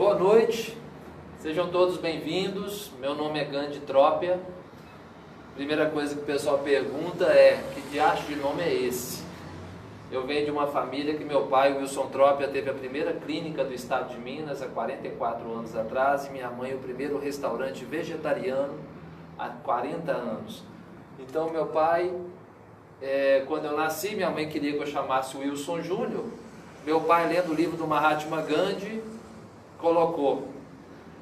Boa noite, sejam todos bem-vindos. Meu nome é Gandhi Trópia. Primeira coisa que o pessoal pergunta é: que diacho de nome é esse? Eu venho de uma família que meu pai, Wilson Trópia, teve a primeira clínica do estado de Minas há 44 anos atrás, e minha mãe o primeiro restaurante vegetariano há 40 anos. Então meu pai, quando eu nasci, minha mãe queria que eu chamasse Wilson Júnior. Meu pai, lendo o livro do Mahatma Gandhi, colocou.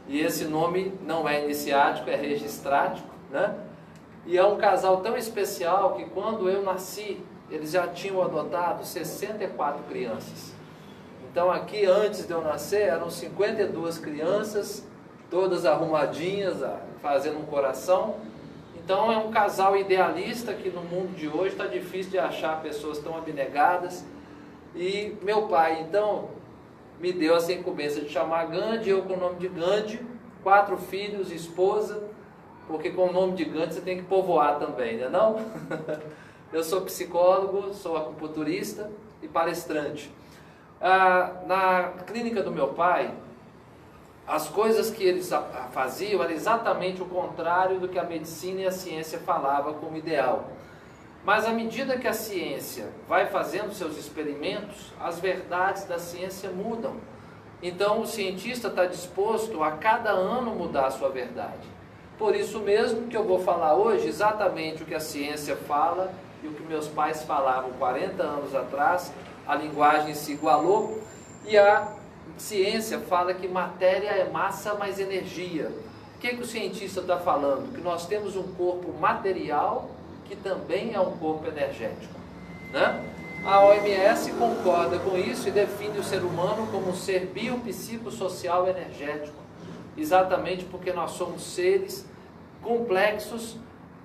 E esse nome não é iniciático, é registrático, né? E é um casal tão especial que quando eu nasci, eles já tinham adotado 64 crianças. Então aqui, antes de eu nascer, eram 52 crianças, todas arrumadinhas, fazendo um coração. Então é um casal idealista que no mundo de hoje está difícil de achar pessoas tão abnegadas. E meu pai, então, me deu essa incumbência de chamar Gandhi, eu com o nome de Gandhi, 4 filhos, esposa, porque com o nome de Gandhi você tem que povoar também, né não? Eu sou psicólogo, sou acupunturista e palestrante. Na clínica do meu pai, as coisas que eles faziam eram exatamente o contrário do que a medicina e a ciência falavam como ideal. Mas à medida que a ciência vai fazendo seus experimentos, as verdades da ciência mudam. Então o cientista está disposto a cada ano mudar a sua verdade. Por isso mesmo que eu vou falar hoje exatamente o que a ciência fala e o que meus pais falavam 40 anos atrás. A linguagem se igualou e a ciência fala que matéria é massa mais energia. O que o cientista está falando? Que nós temos um corpo material que também é um corpo energético, né? A OMS concorda com isso e define o ser humano como um ser biopsicossocial energético, exatamente porque nós somos seres complexos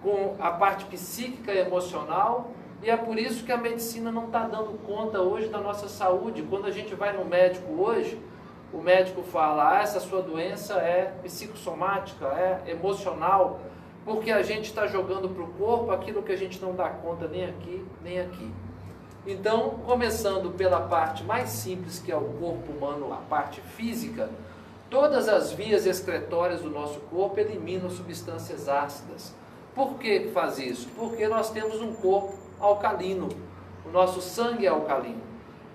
com a parte psíquica e emocional, e é por isso que a medicina não está dando conta hoje da nossa saúde. Quando a gente vai no médico hoje, o médico fala: essa sua doença é psicossomática, é emocional, porque a gente está jogando para o corpo aquilo que a gente não dá conta nem aqui, nem aqui. Então, começando pela parte mais simples, que é o corpo humano, a parte física, todas as vias excretórias do nosso corpo eliminam substâncias ácidas. Por que faz isso? Porque nós temos um corpo alcalino, o nosso sangue é alcalino.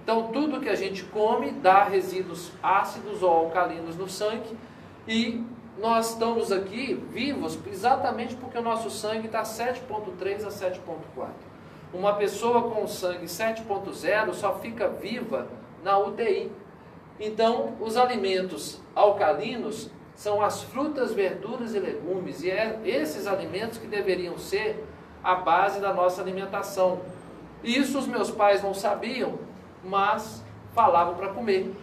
Então, tudo que a gente come dá resíduos ácidos ou alcalinos no sangue, e nós estamos aqui vivos exatamente porque o nosso sangue está 7,3 a 7,4. Uma pessoa com sangue 7,0 só fica viva na UTI. Então, os alimentos alcalinos são as frutas, verduras e legumes, e é esses alimentos que deveriam ser a base da nossa alimentação. Isso os meus pais não sabiam, mas falavam para comer,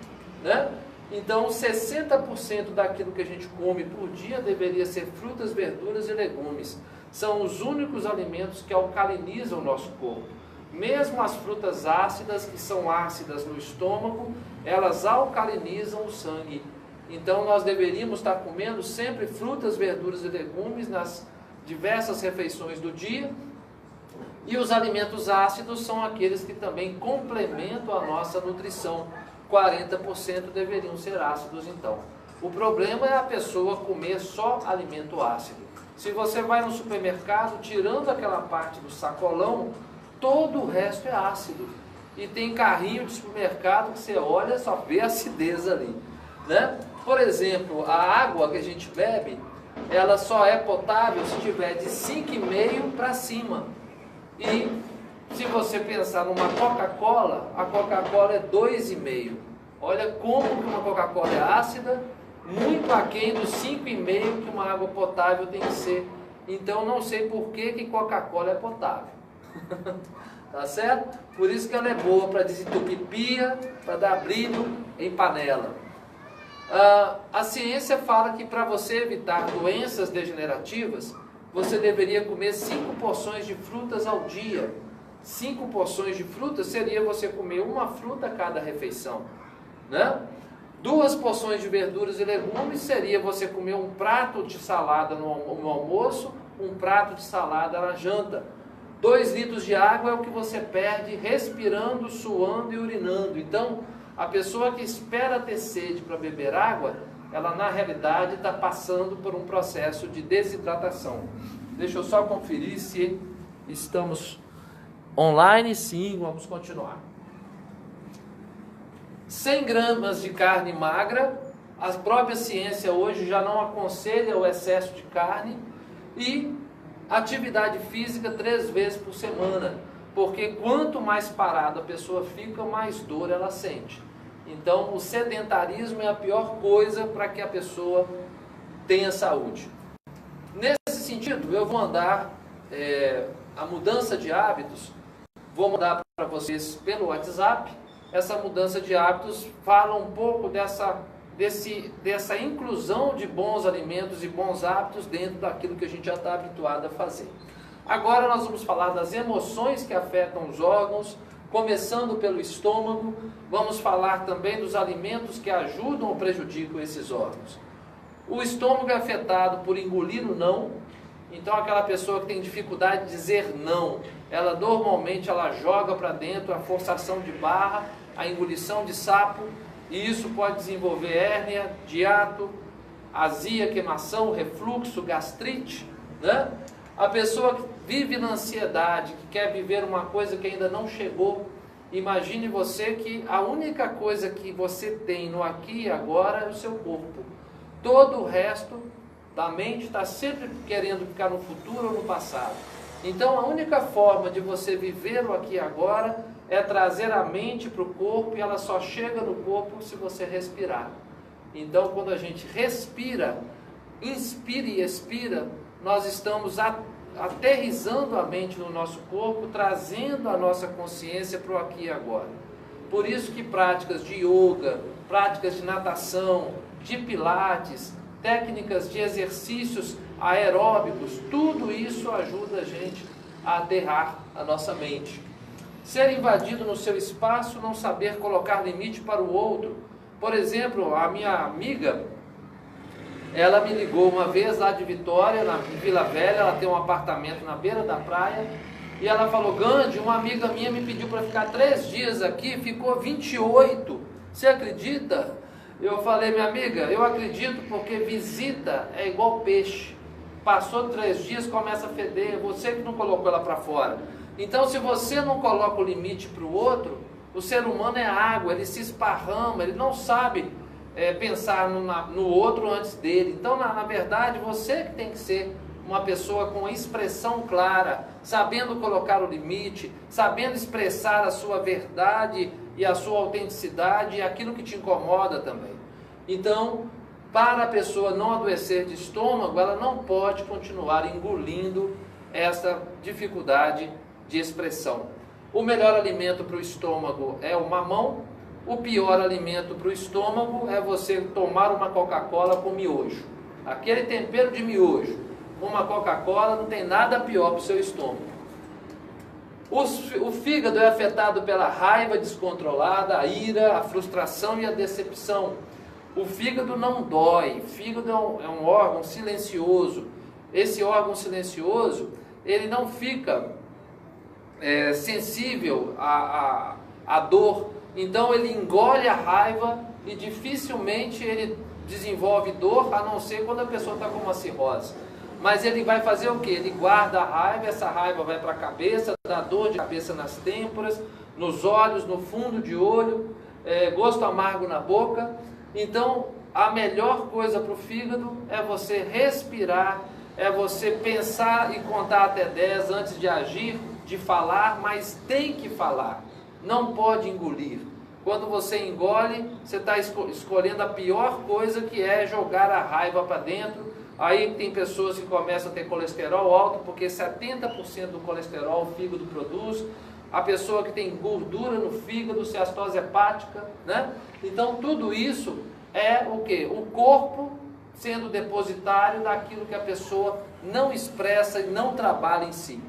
né? Então, 60% daquilo que a gente come por dia deveria ser frutas, verduras e legumes. São os únicos alimentos que alcalinizam o nosso corpo. Mesmo as frutas ácidas, que são ácidas no estômago, elas alcalinizam o sangue. Então, nós deveríamos estar comendo sempre frutas, verduras e legumes nas diversas refeições do dia. E os alimentos ácidos são aqueles que também complementam a nossa nutrição. 40% deveriam ser ácidos, então. O problema é a pessoa comer só alimento ácido. Se você vai no supermercado, tirando aquela parte do sacolão, todo o resto é ácido. E tem carrinho de supermercado que você olha, só vê acidez ali, né? Por exemplo, a água que a gente bebe, ela só é potável se tiver de 5,5 para cima. E se você pensar numa Coca-Cola, a Coca-Cola é 2,5. Olha como que uma Coca-Cola é ácida, muito aquém dos 5,5 que uma água potável tem que ser. Então não sei por que Coca-Cola é potável. Tá certo? Por isso que ela é boa para desentupir pia, para dar brilho em panela. A ciência fala que para você evitar doenças degenerativas, você deveria comer 5 porções de frutas ao dia. 5 porções de frutas seria você comer uma fruta a cada refeição, né? 2 porções de verduras e legumes seria você comer um prato de salada no almoço, um prato de salada na janta. 2 litros de água é o que você perde respirando, suando e urinando. Então, A pessoa que espera ter sede para beber água, ela na realidade está passando por um processo de desidratação. Deixa eu só conferir se estamos online. Sim, vamos continuar. 100 gramas de carne magra, a própria ciência hoje já não aconselha o excesso de carne, e atividade física 3 vezes por semana, porque quanto mais parada a pessoa fica, mais dor ela sente. Então o sedentarismo é a pior coisa para que a pessoa tenha saúde. Nesse sentido, eu vou mandar a mudança de hábitos, vou mandar para vocês pelo WhatsApp. Essa mudança de hábitos fala um pouco dessa inclusão de bons alimentos e bons hábitos dentro daquilo que a gente já está habituado a fazer. Agora nós vamos falar das emoções que afetam os órgãos, começando pelo estômago. Vamos falar também dos alimentos que ajudam ou prejudicam esses órgãos. O estômago é afetado por engolir o não. Então aquela pessoa que tem dificuldade de dizer não, ela normalmente joga para dentro a forçação de barra, a engolição de sapo, e isso pode desenvolver hérnia, hiato, azia, queimação, refluxo, gastrite, né? A pessoa que vive na ansiedade, que quer viver uma coisa que ainda não chegou, imagine você que a única coisa que você tem no aqui e agora é o seu corpo. Todo o resto da mente está sempre querendo ficar no futuro ou no passado. Então a única forma de você viver o aqui e agora é trazer a mente para o corpo, e ela só chega no corpo se você respirar. Então quando a gente respira, inspira e expira, nós estamos aterrissando a mente no nosso corpo, trazendo a nossa consciência para o aqui e agora. Por isso que práticas de yoga, práticas de natação, de pilates, técnicas de exercícios aeróbicos, tudo isso ajuda a gente a aterrar a nossa mente. Ser invadido no seu espaço, não saber colocar limite para o outro. Por exemplo, a minha amiga, ela me ligou uma vez lá de Vitória, na Vila Velha, ela tem um apartamento na beira da praia, e ela falou: Gandhi, uma amiga minha me pediu para ficar 3 dias aqui, ficou 28, você acredita? Eu falei: minha amiga, eu acredito, porque visita é igual peixe, passou 3 dias, começa a feder, você que não colocou ela para fora. Então se você não coloca o limite para o outro, o ser humano é água, ele se esparrama, ele não sabe pensar no outro antes dele. Então na verdade você que tem que ser uma pessoa com expressão clara, sabendo colocar o limite, sabendo expressar a sua verdade e a sua autenticidade e aquilo que te incomoda também. Então, para a pessoa não adoecer de estômago, ela não pode continuar engolindo essa dificuldade de expressão. O melhor alimento para o estômago é o mamão. O pior alimento para o estômago é você tomar uma Coca-Cola com miojo. Aquele tempero de miojo, uma Coca-Cola, não tem nada pior para o seu estômago. O fígado é afetado pela raiva descontrolada, a ira, a frustração e a decepção. O fígado não dói, o fígado é um órgão silencioso. Esse órgão silencioso, ele não fica sensível à dor, então ele engole a raiva e dificilmente ele desenvolve dor, a não ser quando a pessoa está com uma cirrose. Mas ele vai fazer o que? Ele guarda a raiva, essa raiva vai para a cabeça, dá dor de cabeça nas têmporas, nos olhos, no fundo de olho, gosto amargo na boca. Então, a melhor coisa para o fígado é você respirar, é você pensar e contar até 10 antes de agir, de falar, mas tem que falar, não pode engolir. Quando você engole, você está escolhendo a pior coisa, que é jogar a raiva para dentro. Aí tem pessoas que começam a ter colesterol alto, porque 70% do colesterol o fígado produz. A pessoa que tem gordura no fígado, ciastose hepática, né? Então tudo isso é o quê? O corpo sendo depositário daquilo que a pessoa não expressa e não trabalha em si.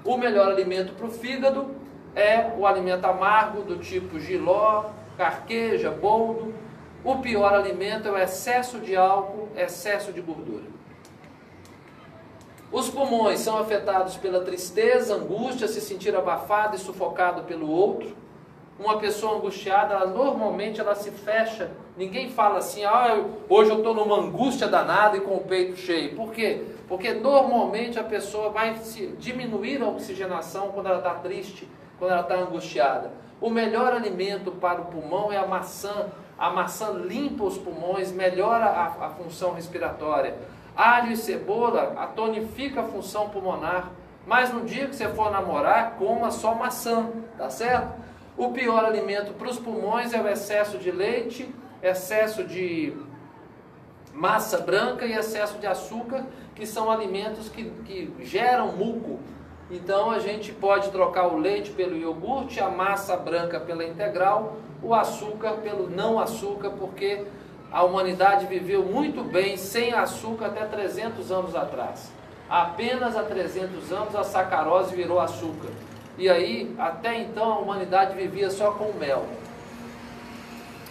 O melhor alimento para o fígado é o alimento amargo, do tipo jiló, carqueja, boldo. O pior alimento é o excesso de álcool, excesso de gordura. Os pulmões são afetados pela tristeza, angústia, se sentir abafado e sufocado pelo outro. Uma pessoa angustiada, normalmente ela se fecha. Ninguém fala assim, hoje eu estou numa angústia danada e com o peito cheio. Por quê? Porque normalmente a pessoa vai diminuir a oxigenação quando ela está triste, quando ela está angustiada. O melhor alimento para o pulmão é a maçã. A maçã limpa os pulmões, melhora a função respiratória. Alho e cebola tonifica a função pulmonar. Mas no dia que você for namorar, coma só maçã, tá certo? O pior alimento para os pulmões é o excesso de leite, excesso de massa branca e excesso de açúcar, que são alimentos que geram muco. Então a gente pode trocar o leite pelo iogurte, a massa branca pela integral, o açúcar pelo não açúcar, porque a humanidade viveu muito bem sem açúcar até 300 anos atrás. Apenas há 300 anos a sacarose virou açúcar. E aí, até então, a humanidade vivia só com mel.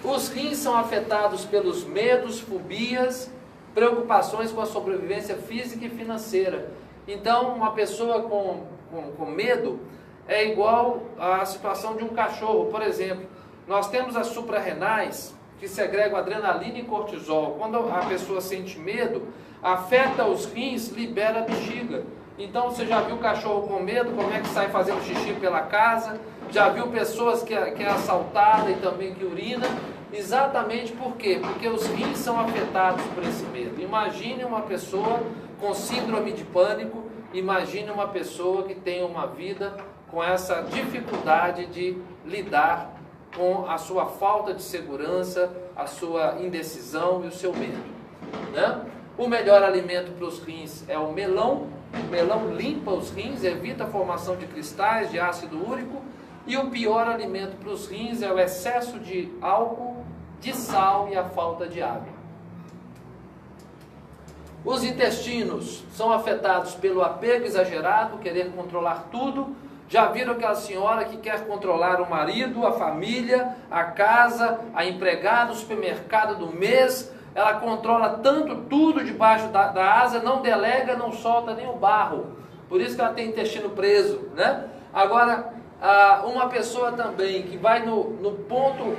Os rins são afetados pelos medos, fobias, preocupações com a sobrevivência física e financeira. Então, uma pessoa com medo é igual à situação de um cachorro. Por exemplo, nós temos as suprarrenais que segregam adrenalina e cortisol. Quando a pessoa sente medo, afeta os rins, libera a bexiga. Então você já viu cachorro com medo, como é que sai fazendo xixi pela casa? Já viu pessoas que é assaltada e também que urina? Exatamente por quê? Porque os rins são afetados por esse medo. Imagine uma pessoa com síndrome de pânico, imagine uma pessoa que tem uma vida com essa dificuldade de lidar com a sua falta de segurança, a sua indecisão e o seu medo, né? O melhor alimento para os rins é o melão. O melão limpa os rins, evita a formação de cristais, de ácido úrico. E o pior alimento para os rins é o excesso de álcool, de sal e a falta de água. Os intestinos são afetados pelo apego exagerado, querer controlar tudo. Já viram aquela senhora que quer controlar o marido, a família, a casa, a empregada, o supermercado do mês? Ela controla tanto tudo debaixo da asa, não delega, não solta nem o barro. Por isso que ela tem intestino preso, né? Agora, uma pessoa também que vai no ponto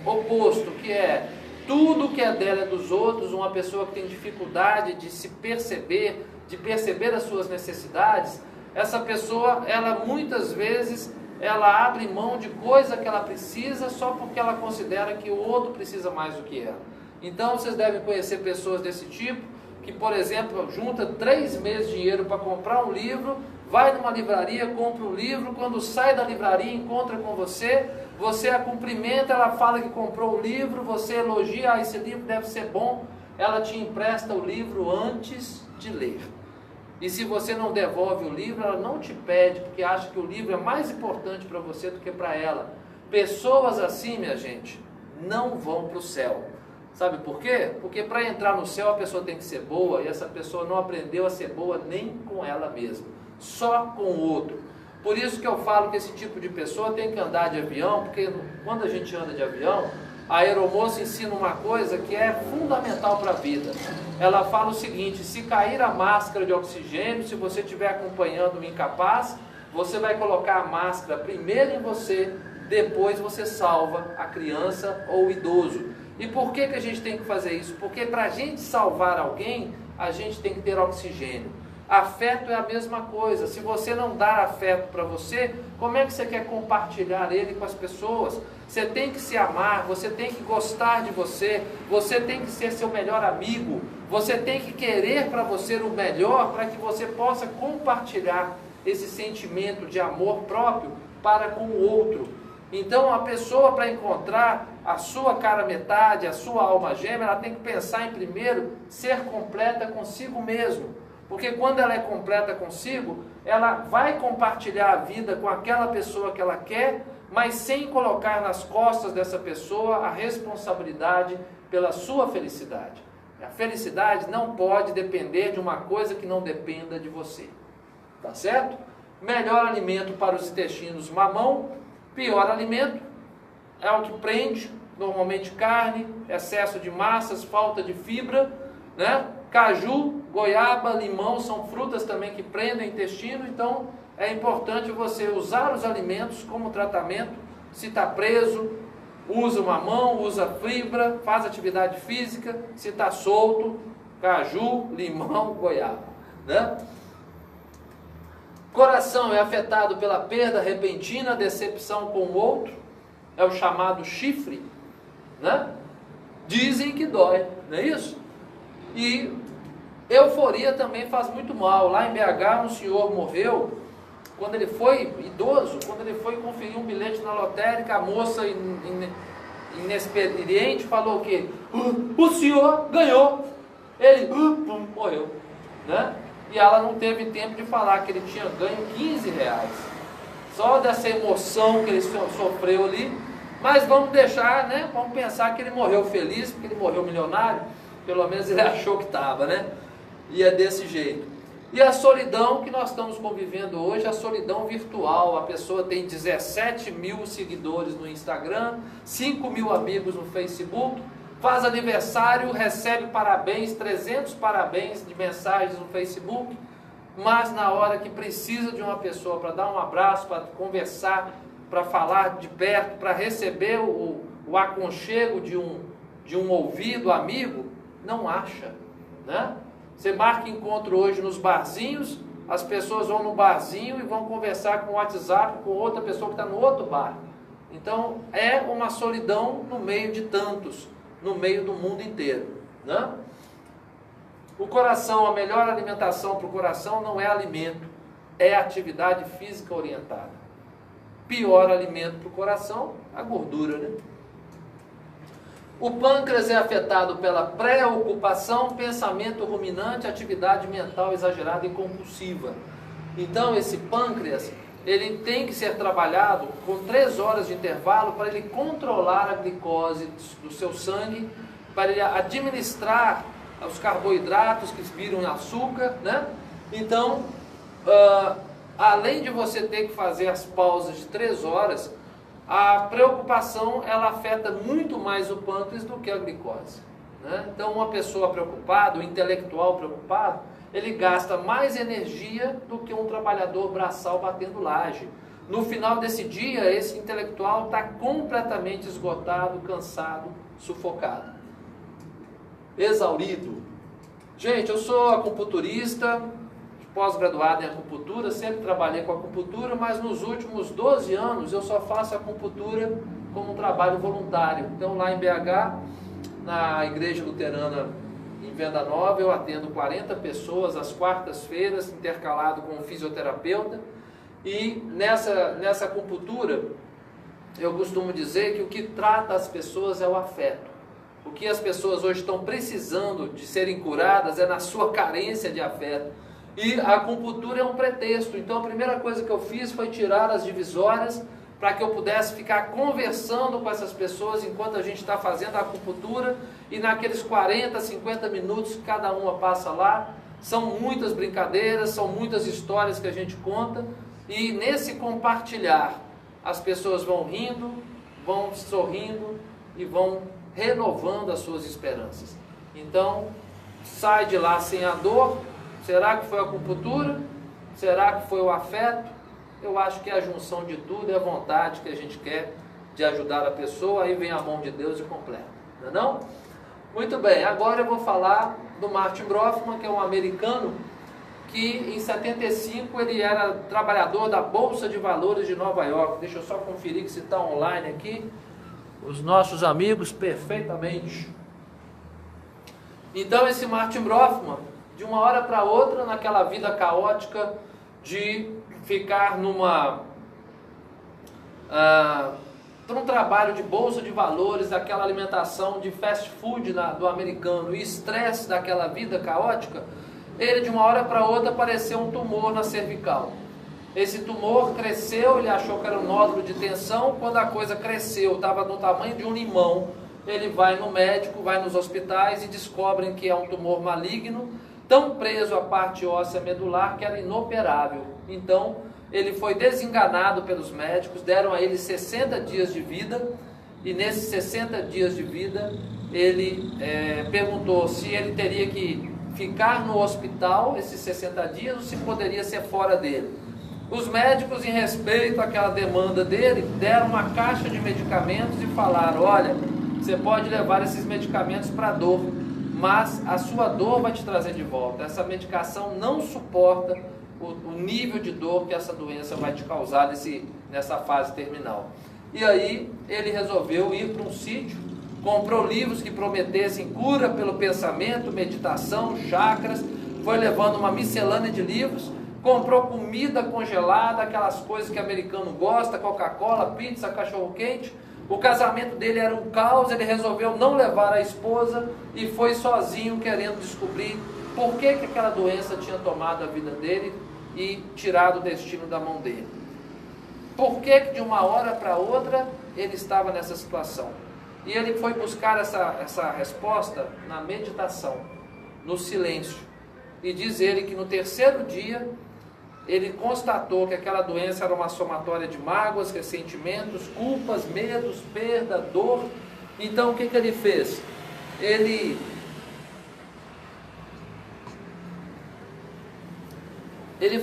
oposto, que é tudo que é dela é dos outros, uma pessoa que tem dificuldade de se perceber, de perceber as suas necessidades, essa pessoa, ela muitas vezes, ela abre mão de coisa que ela precisa só porque ela considera que o outro precisa mais do que ela. Então vocês devem conhecer pessoas desse tipo, que por exemplo, junta 3 meses de dinheiro para comprar um livro, vai numa livraria, compra um livro, quando sai da livraria, encontra com você, você a cumprimenta, ela fala que comprou o livro, você elogia, esse livro deve ser bom, ela te empresta o livro antes de ler. E se você não devolve o livro, ela não te pede, porque acha que o livro é mais importante para você do que para ela. Pessoas assim, minha gente, não vão para o céu. Sabe por quê? Porque para entrar no céu a pessoa tem que ser boa, e essa pessoa não aprendeu a ser boa nem com ela mesma, só com o outro. Por isso que eu falo que esse tipo de pessoa tem que andar de avião, porque quando a gente anda de avião, a aeromoça ensina uma coisa que é fundamental para a vida. Ela fala o seguinte: se cair a máscara de oxigênio, se você estiver acompanhando um incapaz, você vai colocar a máscara primeiro em você, depois você salva a criança ou o idoso. E por que a gente tem que fazer isso? Porque para a gente salvar alguém, a gente tem que ter oxigênio. Afeto é a mesma coisa. Se você não dá afeto para você, como é que você quer compartilhar ele com as pessoas? Você tem que se amar, você tem que gostar de você, você tem que ser seu melhor amigo, você tem que querer para você o melhor, para que você possa compartilhar esse sentimento de amor próprio para com o outro. Então a pessoa, para encontrar a sua cara metade, a sua alma gêmea, ela tem que pensar em primeiro ser completa consigo mesmo. Porque quando ela é completa consigo, ela vai compartilhar a vida com aquela pessoa que ela quer, mas sem colocar nas costas dessa pessoa a responsabilidade pela sua felicidade. A felicidade não pode depender de uma coisa que não dependa de você. Tá certo? Melhor alimento para os intestinos, mamão. Pior alimento é o que prende, normalmente carne, excesso de massas, falta de fibra, né? Caju, goiaba, limão são frutas também que prendem o intestino, então é importante você usar os alimentos como tratamento Se está preso, usa uma mão, usa fibra, faz atividade física. Se está solto, caju, limão, goiaba, né? Coração é afetado pela perda repentina, decepção com o outro, é o chamado chifre, né? Dizem que dói, não é isso? E euforia também faz muito mal. Lá em BH, um senhor morreu, quando ele foi idoso, quando ele foi conferir um bilhete na lotérica, a moça inexperiente falou que o senhor ganhou. Ele morreu, né? E ela não teve tempo de falar que ele tinha ganho R$15. Só dessa emoção que ele sofreu ali. Mas vamos deixar, né? Vamos pensar que ele morreu feliz, porque ele morreu milionário. Pelo menos ele achou que estava, né? E é desse jeito. E a solidão que nós estamos convivendo hoje, a solidão virtual. A pessoa tem 17 mil seguidores no Instagram, 5 mil amigos no Facebook, faz aniversário, recebe parabéns, 300 parabéns de mensagens no Facebook, mas na hora que precisa de uma pessoa para dar um abraço, para conversar, para falar de perto, para receber o aconchego de um ouvido amigo, não acha, né? Você marca encontro hoje nos barzinhos, as pessoas vão no barzinho e vão conversar com o WhatsApp com outra pessoa que está no outro bar. Então é uma solidão no meio de tantos, no meio do mundo inteiro, né? O coração, a melhor alimentação para o coração não é alimento, é atividade física orientada. Pior alimento para o coração, a gordura, né? O pâncreas é afetado pela preocupação, pensamento ruminante, atividade mental exagerada e compulsiva. Então esse pâncreas, ele tem que ser trabalhado com 3 horas de intervalo para ele controlar a glicose do seu sangue, para ele administrar os carboidratos que viram em açúcar, né? Então, além de você ter que fazer as pausas de 3 horas, a preocupação ela afeta muito mais o pâncreas do que a glicose, né? Então uma pessoa preocupada, um intelectual preocupado, ele gasta mais energia do que um trabalhador braçal batendo laje. No final desse dia, esse intelectual está completamente esgotado, cansado, sufocado, exaurido. Gente, eu sou acupunturista, pós-graduado em acupuntura, sempre trabalhei com acupuntura, mas nos últimos 12 anos eu só faço acupuntura como um trabalho voluntário. Então lá em BH, na Igreja Luterana em Venda Nova, eu atendo 40 pessoas às quartas-feiras, intercalado com um fisioterapeuta. E nessa acupuntura, eu costumo dizer que o que trata as pessoas é o afeto. O que as pessoas hoje estão precisando de serem curadas é na sua carência de afeto. E a acupuntura é um pretexto. Então a primeira coisa que eu fiz foi tirar as divisórias para que eu pudesse ficar conversando com essas pessoas enquanto a gente está fazendo a acupuntura. E naqueles 40, 50 minutos que cada uma passa lá, são muitas brincadeiras, são muitas histórias que a gente conta. E nesse compartilhar, as pessoas vão rindo, vão sorrindo e vão renovando as suas esperanças. Então, sai de lá sem a dor. Será que foi a acupuntura? Será que foi o afeto? Eu acho que é a junção de tudo, é a vontade que a gente quer de ajudar a pessoa, aí vem a mão de Deus e completa, não é não? Muito bem, agora eu vou falar do Martin Brofman, que é um americano, que em 75 ele era trabalhador da Bolsa de Valores de Nova York. Deixa eu só conferir se está online aqui. Os nossos amigos, perfeitamente. Então esse Martin Brofman, de uma hora para outra, naquela vida caótica de ficar num trabalho de bolsa de valores, daquela alimentação de fast food do americano e estresse daquela vida caótica, ele de uma hora para outra apareceu um tumor na cervical. Esse tumor cresceu, ele achou que era um nódulo de tensão. Quando a coisa cresceu, estava no tamanho de um limão, ele vai no médico, vai nos hospitais e descobrem que é um tumor maligno, tão preso à parte óssea medular que era inoperável. Então ele foi desenganado pelos médicos, deram a ele 60 dias de vida, e nesses 60 dias de vida ele perguntou se ele teria que ficar no hospital esses 60 dias ou se poderia ser fora dele. Os médicos, em respeito àquela demanda dele, deram uma caixa de medicamentos e falaram: olha, você pode levar esses medicamentos para dor, mas a sua dor vai te trazer de volta. Essa medicação não suporta o nível de dor que essa doença vai te causar nessa fase terminal. E aí ele resolveu ir para um sítio, comprou livros que prometessem cura pelo pensamento, meditação, chakras, foi levando uma miscelânea de livros, comprou comida congelada, aquelas coisas que o americano gosta, Coca-Cola, pizza, cachorro-quente. O casamento dele era um caos, ele resolveu não levar a esposa e foi sozinho querendo descobrir por que aquela doença tinha tomado a vida dele e tirado o destino da mão dele. Por que de uma hora para outra ele estava nessa situação? E ele foi buscar essa resposta na meditação, no silêncio. E diz ele que no terceiro dia ele constatou que aquela doença era uma somatória de mágoas, ressentimentos, culpas, medos, perda, dor. Então o que ele fez? Ele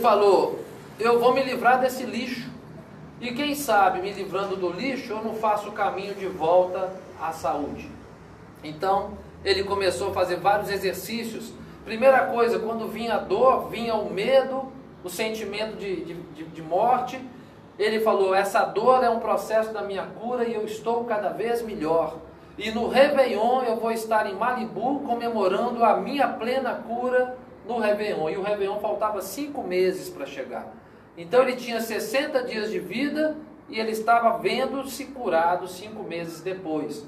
falou: eu vou me livrar desse lixo. E quem sabe, me livrando do lixo, eu não faço o caminho de volta à saúde. Então ele começou a fazer vários exercícios. Primeira coisa, quando vinha a dor, vinha o medo, o sentimento de morte, ele falou: essa dor é um processo da minha cura e eu estou cada vez melhor. E no Réveillon eu vou estar em Malibu comemorando a minha plena cura no Réveillon. E o Réveillon faltava 5 meses para chegar. Então ele tinha 60 dias de vida e ele estava vendo-se curado 5 meses depois.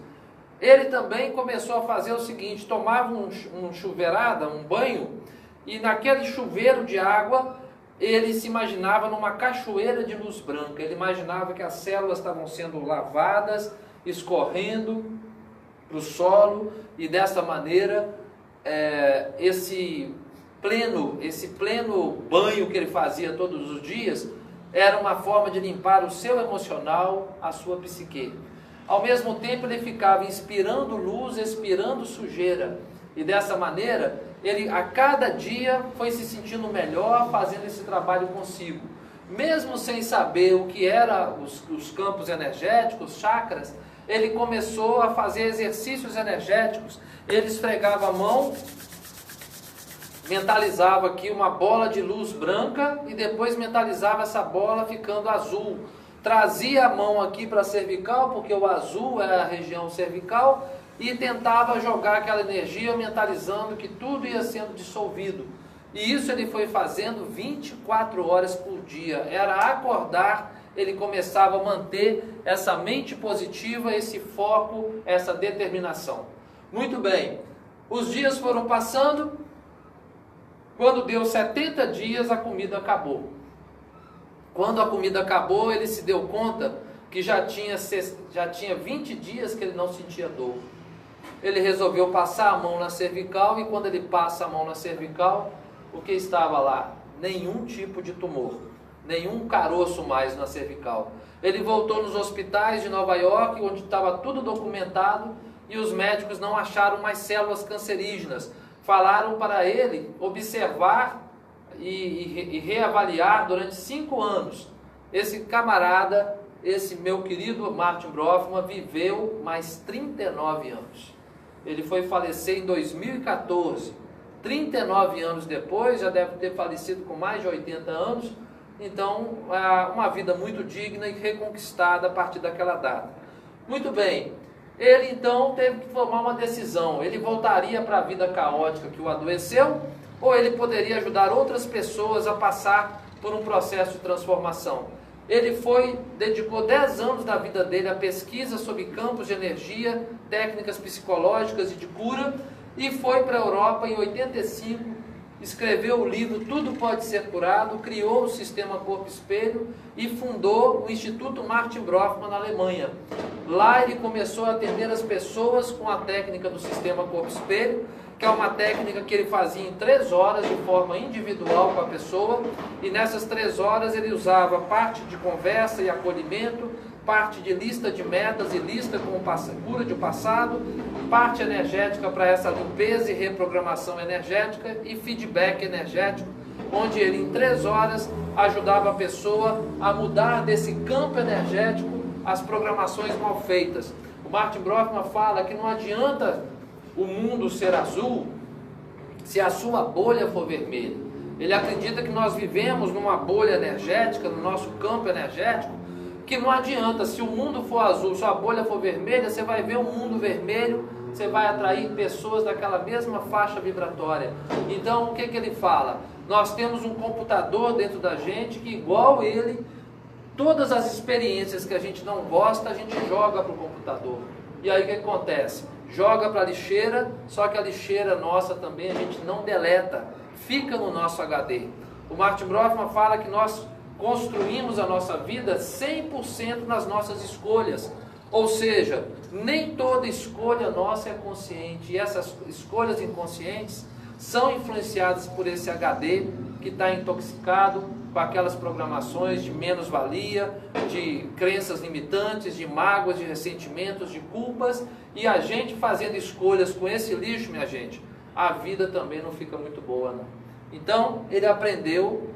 Ele também começou a fazer o seguinte: tomava um chuveirada, um banho, e naquele chuveiro de água ele se imaginava numa cachoeira de luz branca. Ele imaginava que as células estavam sendo lavadas, escorrendo para o solo, e dessa maneira esse pleno banho que ele fazia todos os dias era uma forma de limpar o seu emocional, a sua psique. Ao mesmo tempo ele ficava inspirando luz, expirando sujeira, e dessa maneira ele a cada dia foi se sentindo melhor fazendo esse trabalho consigo. Mesmo sem saber o que eram os campos energéticos, chakras, ele começou a fazer exercícios energéticos. Ele esfregava a mão, mentalizava aqui uma bola de luz branca e depois mentalizava essa bola ficando azul. Trazia a mão aqui para a cervical, porque o azul é a região cervical, e tentava jogar aquela energia mentalizando que tudo ia sendo dissolvido. E isso ele foi fazendo 24 horas por dia. Era acordar, ele começava a manter essa mente positiva, esse foco, essa determinação. Muito bem, os dias foram passando. Quando deu 70 dias, a comida acabou. Quando a comida acabou, ele se deu conta que já tinha 20 dias que ele não sentia dor. Ele resolveu passar a mão na cervical, e quando ele passa a mão na cervical, o que estava lá? Nenhum tipo de tumor, nenhum caroço mais na cervical. Ele voltou nos hospitais de Nova York, onde estava tudo documentado, e os médicos não acharam mais células cancerígenas. Falaram para ele observar e reavaliar durante 5 anos. Esse camarada, esse meu querido Martin Brofman, viveu mais 39 anos. Ele foi falecer em 2014. 39 anos depois, já deve ter falecido com mais de 80 anos. Então, uma vida muito digna e reconquistada a partir daquela data. Muito bem. Ele então teve que tomar uma decisão. Ele voltaria para a vida caótica que o adoeceu, ou ele poderia ajudar outras pessoas a passar por um processo de transformação. Ele dedicou 10 anos da vida dele a pesquisa sobre campos de energia, técnicas psicológicas e de cura, e foi para a Europa em 85, escreveu o livro Tudo Pode Ser Curado, criou o sistema Corpo-Espelho e fundou o Instituto Martin Brofman na Alemanha. Lá ele começou a atender as pessoas com a técnica do sistema Corpo-Espelho, que é uma técnica que ele fazia em 3 horas de forma individual com a pessoa, e nessas 3 horas ele usava parte de conversa e acolhimento, parte de lista de metas e lista com cura de passado, parte energética para essa limpeza e reprogramação energética e feedback energético onde ele em 3 horas ajudava a pessoa a mudar desse campo energético as programações mal feitas. O Martin Brofman fala que não adianta o mundo ser azul se a sua bolha for vermelha. Ele acredita que nós vivemos numa bolha energética, no nosso campo energético, que não adianta, se o mundo for azul, se a bolha for vermelha, você vai ver um mundo vermelho, você vai atrair pessoas daquela mesma faixa vibratória. Então, o que ele fala? Nós temos um computador dentro da gente que, igual ele, todas as experiências que a gente não gosta, a gente joga para o computador. E aí o que acontece? Joga para a lixeira, só que a lixeira nossa também a gente não deleta, fica no nosso HD. O Martin Brofman fala que nós construímos a nossa vida 100% nas nossas escolhas. Ou seja, nem toda escolha nossa é consciente. E essas escolhas inconscientes são influenciadas por esse HD que está intoxicado com aquelas programações de menos-valia, de crenças limitantes, de mágoas, de ressentimentos, de culpas. E a gente fazendo escolhas com esse lixo, minha gente, a vida também não fica muito boa, não. Então, ele aprendeu,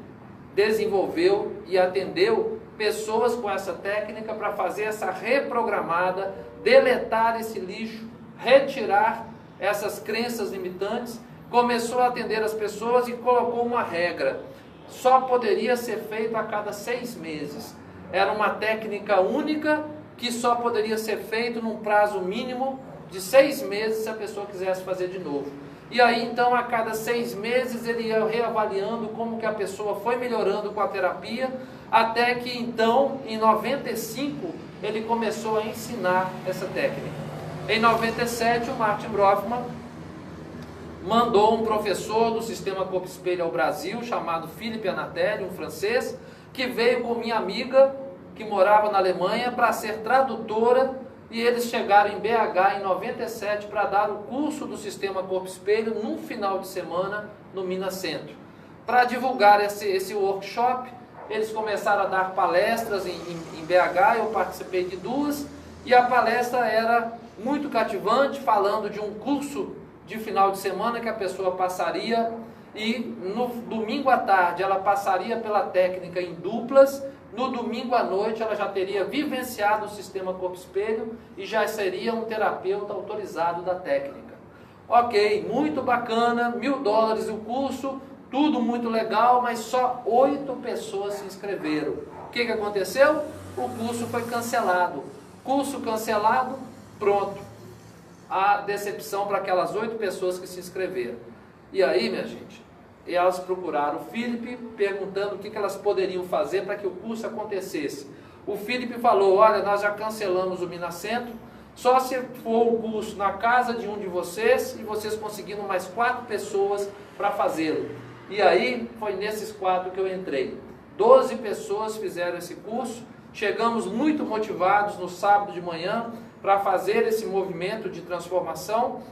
desenvolveu e atendeu pessoas com essa técnica para fazer essa reprogramada, deletar esse lixo, retirar essas crenças limitantes. Começou a atender as pessoas e colocou uma regra: só poderia ser feito a cada 6 meses. Era uma técnica única que só poderia ser feito num prazo mínimo de 6 meses se a pessoa quisesse fazer de novo. E aí então a cada 6 meses ele ia reavaliando como que a pessoa foi melhorando com a terapia, até que então em 95 ele começou a ensinar essa técnica. Em 97 o Martin Brofman mandou um professor do sistema Corpo Espelho ao Brasil, chamado Philippe Anatelli, um francês, que veio com minha amiga, que morava na Alemanha, para ser tradutora, e eles chegaram em BH em 97 para dar o curso do sistema Corpo Espelho num final de semana no Minas Centro. Para divulgar esse workshop, eles começaram a dar palestras em BH, eu participei de 2, e a palestra era muito cativante, falando de um curso de final de semana que a pessoa passaria, e no domingo à tarde ela passaria pela técnica em duplas, no domingo à noite ela já teria vivenciado o sistema Corpo Espelho e já seria um terapeuta autorizado da técnica. Ok, muito bacana, $1.000 o curso, tudo muito legal, mas só 8 pessoas se inscreveram. O que aconteceu? O curso foi cancelado. Curso cancelado, pronto. A decepção para aquelas 8 pessoas que se inscreveram. E aí, minha gente, elas procuraram o Philippe, perguntando o que elas poderiam fazer para que o curso acontecesse. O Philippe falou: olha, nós já cancelamos o Minas Centro, só se for o curso na casa de um de vocês, e vocês conseguiram mais 4 pessoas para fazê-lo. E aí, foi nesses 4 que eu entrei. 12 pessoas fizeram esse curso, chegamos muito motivados no sábado de manhã, para fazer esse movimento de transformação,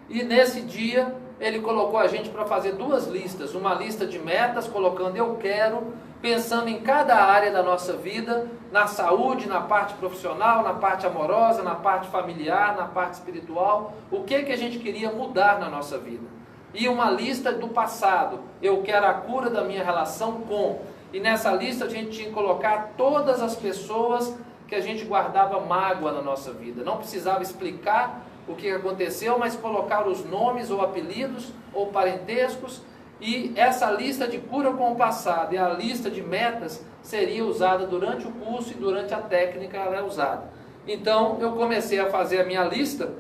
e nesse dia ele colocou a gente para fazer 2 listas, uma lista de metas, colocando eu quero, pensando em cada área da nossa vida, na saúde, na parte profissional, na parte amorosa, na parte familiar, na parte espiritual, o que a gente queria mudar na nossa vida, e uma lista do passado, eu quero a cura da minha relação com, e nessa lista a gente tinha que colocar todas as pessoas que a gente guardava mágoa na nossa vida. Não precisava explicar o que aconteceu, mas colocar os nomes ou apelidos ou parentescos, e essa lista de cura com o passado e a lista de metas seria usada durante o curso, e durante a técnica ela é usada. Então eu comecei a fazer a minha lista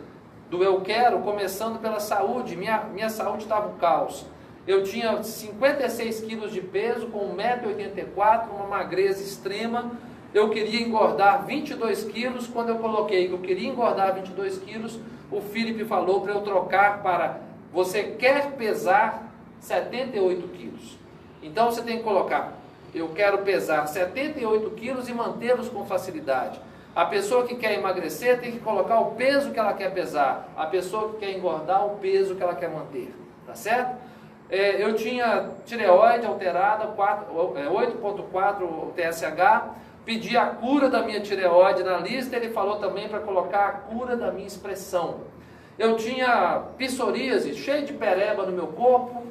do eu quero, começando pela saúde. Minha saúde estava um caos. Eu tinha 56 quilos de peso, com 1,84 m, uma magreza extrema. Eu queria engordar 22 quilos, quando eu coloquei que eu queria engordar 22 quilos, o Philippe falou para eu trocar para: você quer pesar 78 quilos. Então você tem que colocar: eu quero pesar 78 quilos e mantê-los com facilidade. A pessoa que quer emagrecer tem que colocar o peso que ela quer pesar. A pessoa que quer engordar, o peso que ela quer manter. Tá certo? Eu tinha tireoide alterada, 8.4 TSH, pedi a cura da minha tireoide na lista, ele falou também para colocar a cura da minha expressão. Eu tinha psoríase, cheio de pereba no meu corpo,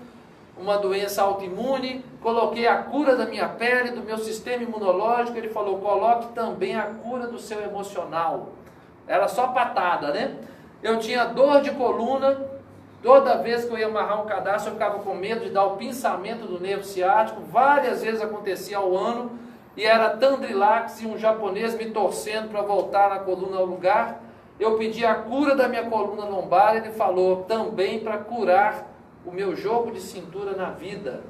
uma doença autoimune, coloquei a cura da minha pele, do meu sistema imunológico. Ele falou, coloque também a cura do seu emocional. Era só patada, né? Eu tinha dor de coluna, toda vez que eu ia amarrar um cadastro eu ficava com medo de dar o pinçamento do nervo ciático, várias vezes acontecia ao ano, e era Tandrilax e um japonês me torcendo para voltar na coluna ao lugar. Eu pedi a cura da minha coluna lombar, ele falou também para curar o meu jogo de cintura na vida.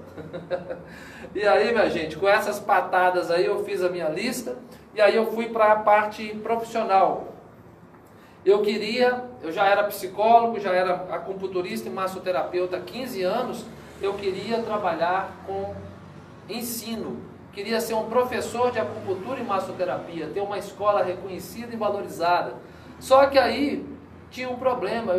E aí, minha gente, com essas patadas aí eu fiz a minha lista, e aí eu fui para a parte profissional. Eu já era psicólogo, já era acupunturista e massoterapeuta há 15 anos, eu queria trabalhar com ensino, queria ser um professor de acupuntura e massoterapia, ter uma escola reconhecida e valorizada. Só que aí tinha um problema,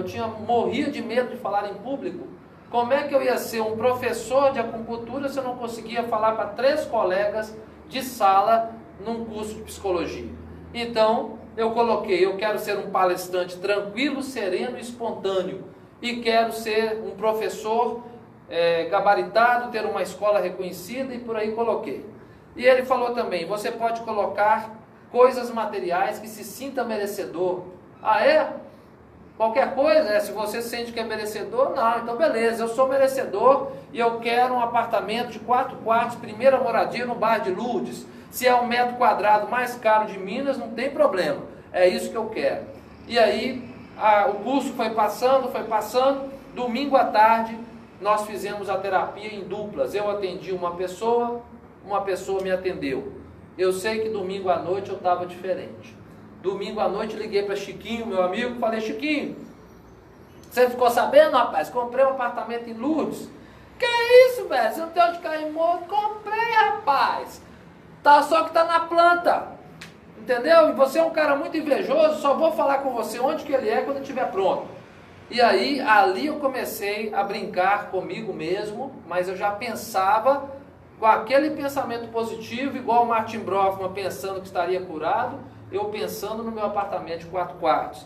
morria de medo de falar em público. Como é que eu ia ser um professor de acupuntura se eu não conseguia falar para 3 colegas de sala num curso de psicologia? Então, eu coloquei, eu quero ser um palestrante tranquilo, sereno e espontâneo. E quero ser um professor gabaritado, ter uma escola reconhecida, e por aí coloquei. E ele falou também, você pode colocar coisas materiais que se sinta merecedor. Ah, é? Qualquer coisa, se você sente que é merecedor, não, então beleza, eu sou merecedor e eu quero um apartamento de 4 quartos, primeira moradia no bairro de Lourdes. Se é um metro quadrado mais caro de Minas, não tem problema, é isso que eu quero. E aí, o curso foi passando, domingo à tarde, nós fizemos a terapia em duplas. Eu atendi uma pessoa me atendeu. Eu sei que domingo à noite eu estava diferente. Domingo à noite liguei para Chiquinho, meu amigo, falei, Chiquinho, você ficou sabendo, rapaz? Comprei um apartamento em Lourdes. Que isso, velho? Você não tem onde cair morto? Comprei, rapaz. Só que tá na planta. Entendeu? E você é um cara muito invejoso, só vou falar com você onde que ele é quando estiver pronto. E aí, ali eu comecei a brincar comigo mesmo, mas eu já pensava com aquele pensamento positivo, igual o Martin Brofman pensando que estaria curado, eu pensando no meu apartamento de 4 quartos.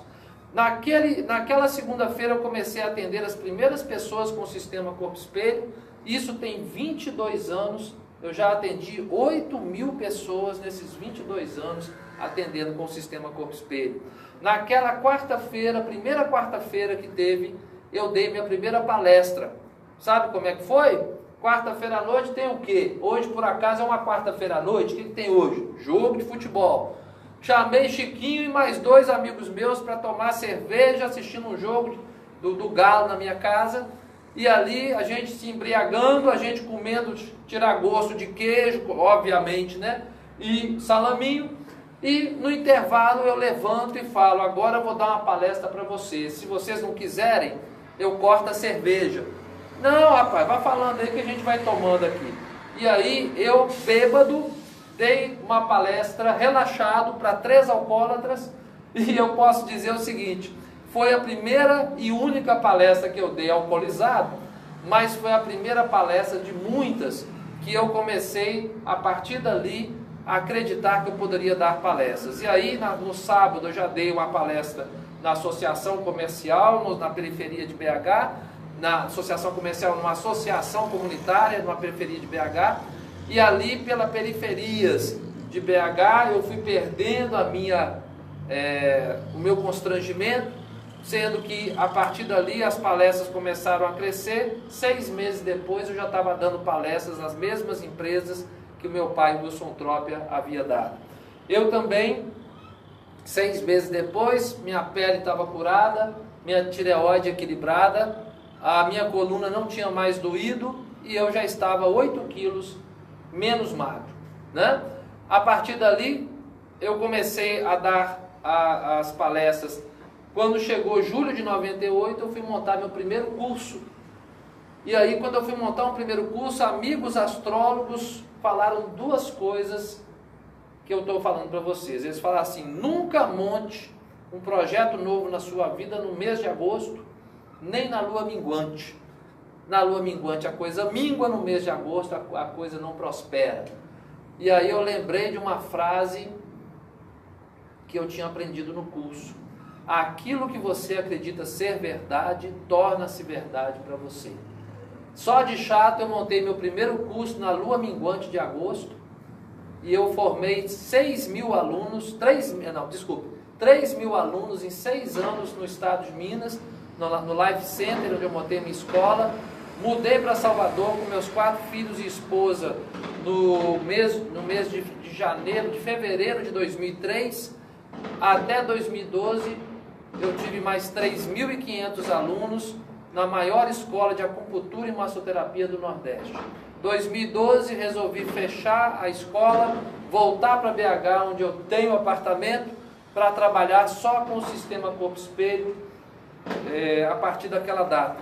Naquela segunda-feira eu comecei a atender as primeiras pessoas com o sistema corpo-espelho. Isso tem 22 anos, eu já atendi 8.000 pessoas nesses 22 anos atendendo com o sistema corpo-espelho. Naquela quarta-feira, primeira quarta-feira que teve, eu dei minha primeira palestra. Sabe como é que foi? Quarta-feira à noite tem o quê? Hoje, por acaso, é uma quarta-feira à noite. O que tem hoje? Jogo de futebol. Chamei Chiquinho e mais 2 amigos meus para tomar cerveja, assistindo um jogo do Galo na minha casa. E ali, a gente se embriagando, a gente comendo tiragosto de queijo, obviamente, né? E salaminho. E no intervalo eu levanto e falo, agora eu vou dar uma palestra para vocês. Se vocês não quiserem, eu corto a cerveja. Não, rapaz, vai falando aí que a gente vai tomando aqui. E aí, eu, bêbado, dei uma palestra relaxado para 3 alcoólatras, e eu posso dizer o seguinte, foi a primeira e única palestra que eu dei alcoolizado, mas foi a primeira palestra de muitas que eu comecei, a partir dali, a acreditar que eu poderia dar palestras. E aí, no sábado, eu já dei uma palestra na Associação Comercial, na periferia de BH, na Associação Comercial, numa associação comunitária, numa periferia de BH, e ali pelas periferias de BH eu fui perdendo o meu constrangimento, sendo que a partir dali as palestras começaram a crescer. 6 meses depois eu já estava dando palestras nas mesmas empresas que o meu pai, Wilson Trópia, havia dado. Eu também, 6 meses depois, minha pele estava curada, minha tireoide equilibrada, a minha coluna não tinha mais doído e eu já estava 8 quilos menos magro, né? A partir dali, eu comecei a dar as palestras. Quando chegou julho de 98, eu fui montar meu primeiro curso. E aí, quando eu fui montar um primeiro curso, amigos astrólogos falaram 2 coisas que eu estou falando para vocês. Eles falaram assim, nunca monte um projeto novo na sua vida no mês de agosto, nem na lua minguante. Na lua minguante a coisa mingua, no mês de agosto a coisa não prospera. E aí eu lembrei de uma frase que eu tinha aprendido no curso. Aquilo que você acredita ser verdade, torna-se verdade para você. Só de chato eu montei meu primeiro curso na lua minguante de agosto e eu formei 3.000 alunos em 6 anos no estado de Minas, no Life Center, onde eu montei minha escola. Mudei para Salvador com meus 4 filhos e esposa no mês de fevereiro de 2003. Até 2012 eu tive mais 3.500 alunos na maior escola de acupuntura e massoterapia do Nordeste. 2012 resolvi fechar a escola, voltar para BH, onde eu tenho apartamento, para trabalhar só com o sistema corpo-espelho a partir daquela data.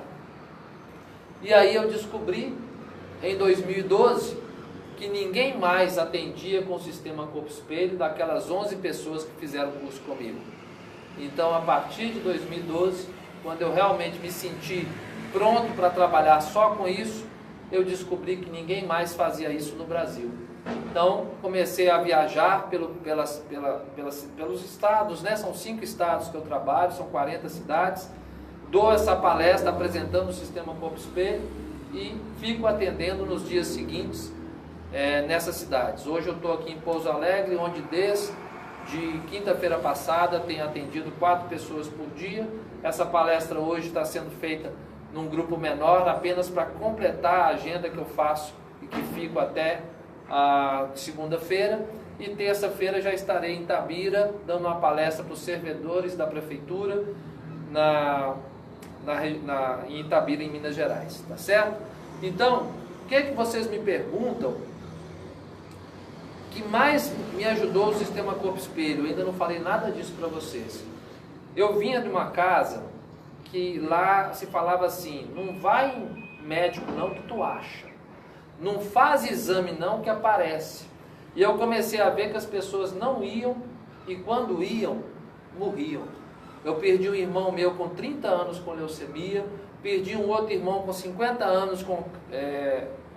E aí eu descobri, em 2012, que ninguém mais atendia com o sistema corpo-espelho daquelas 11 pessoas que fizeram o curso comigo. Então, a partir de 2012, quando eu realmente me senti pronto para trabalhar só com isso, eu descobri que ninguém mais fazia isso no Brasil. Então, comecei a viajar pelos estados, né? São 5 estados que eu trabalho, são 40 cidades. Dou essa palestra apresentando o sistema corpo-espelho e fico atendendo nos dias seguintes nessas cidades. Hoje eu estou aqui em Pouso Alegre, onde desde quinta-feira passada tenho atendido 4 pessoas por dia. Essa palestra hoje está sendo feita num grupo menor, apenas para completar a agenda que eu faço e que fico até a segunda-feira. E terça-feira já estarei em Itabira, dando uma palestra para os servidores da prefeitura em Itabira, em Minas Gerais, tá certo? Então, o que é que vocês me perguntam que mais me ajudou o sistema corpo-espelho? Eu ainda não falei nada disso para vocês. Eu vinha de uma casa que lá se falava assim: não vai em médico não que tu acha, não faz exame não que aparece. E eu comecei a ver que as pessoas não iam, e quando iam, morriam. Eu perdi um irmão meu com 30 anos com leucemia, perdi um outro irmão com 50 anos com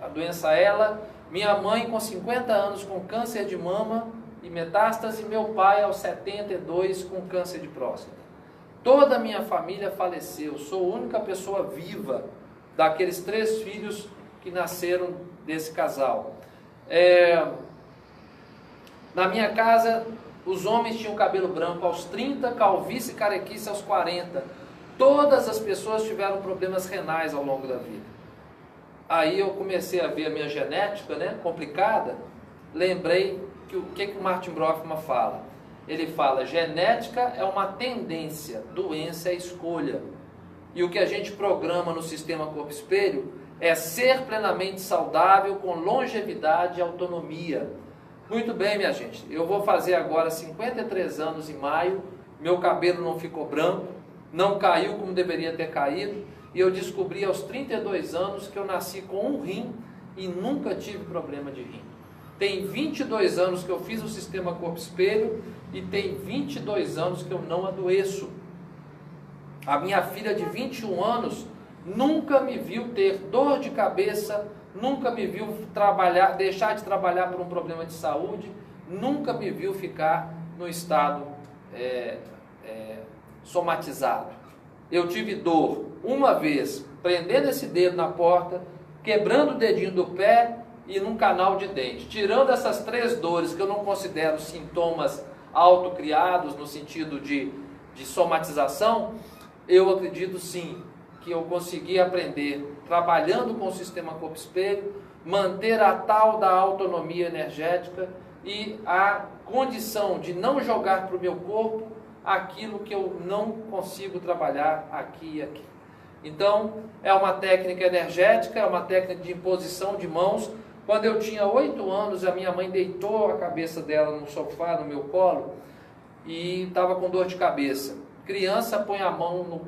a doença ELA, minha mãe com 50 anos com câncer de mama e metástase, e meu pai aos 72 com câncer de próstata. Toda a minha família faleceu, sou a única pessoa viva daqueles 3 filhos que nasceram desse casal. Na minha casa, os homens tinham cabelo branco aos 30, calvície e carequice aos 40. Todas as pessoas tiveram problemas renais ao longo da vida. Aí eu comecei a ver a minha genética, né, complicada. Lembrei que o que o Martin Brofman fala. Ele fala: genética é uma tendência, doença é escolha. E o que a gente programa no sistema corpo-espelho é ser plenamente saudável, com longevidade e autonomia. Muito bem, minha gente, eu vou fazer agora 53 anos em maio, meu cabelo não ficou branco, não caiu como deveria ter caído, e eu descobri aos 32 anos que eu nasci com um rim e nunca tive problema de rim. Tem 22 anos que eu fiz o sistema corpo-espelho e tem 22 anos que eu não adoeço. A minha filha de 21 anos nunca me viu ter dor de cabeça, nunca me viu deixar de trabalhar por um problema de saúde, nunca me viu ficar no estado somatizado. Eu tive dor uma vez, prendendo esse dedo na porta, quebrando o dedinho do pé e num canal de dente. Tirando essas 3 dores que eu não considero sintomas autocriados no sentido de somatização, eu acredito sim que eu consegui aprender, trabalhando com o sistema corpo-espelho, manter a tal da autonomia energética e a condição de não jogar para o meu corpo aquilo que eu não consigo trabalhar aqui e aqui. Então, é uma técnica energética, é uma técnica de imposição de mãos. Quando eu tinha 8 anos, a minha mãe deitou a cabeça dela no sofá, no meu colo, e estava com dor de cabeça. Criança põe a mão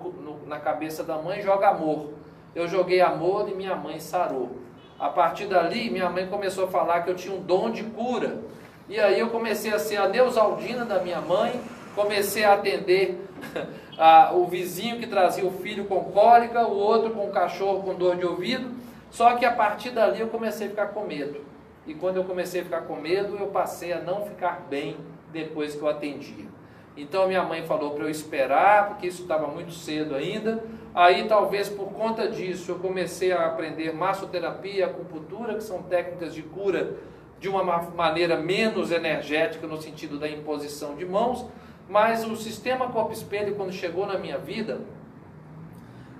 na cabeça da mãe e joga amor. Eu joguei amor e minha mãe sarou. A partir dali, minha mãe começou a falar que eu tinha um dom de cura. E aí eu comecei a ser a Neusaldina da minha mãe, comecei a atender o vizinho que trazia o filho com cólica, o outro com o cachorro com dor de ouvido. Só que a partir dali eu comecei a ficar com medo. E quando eu comecei a ficar com medo, eu passei a não ficar bem depois que eu atendia. Então minha mãe falou para eu esperar, porque isso estava muito cedo ainda. Aí talvez por conta disso eu comecei a aprender massoterapia, acupuntura, que são técnicas de cura de uma maneira menos energética no sentido da imposição de mãos. Mas o sistema corpo-espelho, quando chegou na minha vida,